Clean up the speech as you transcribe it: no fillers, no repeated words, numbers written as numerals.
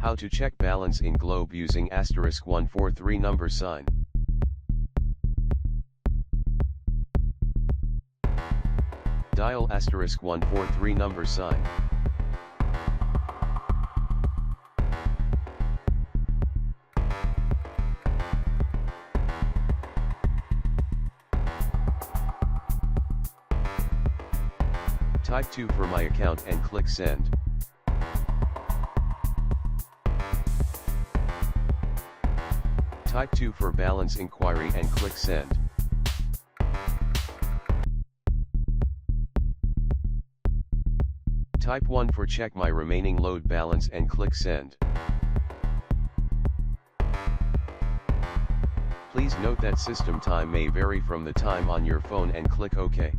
How to check balance in Globe using *143 number sign. Dial *143 number sign. Type 2 for my account and click send. Type 2 for balance inquiry and click send. Type 1 for check my remaining load balance and click send. Please note that system time may vary from the time on your phone and click OK.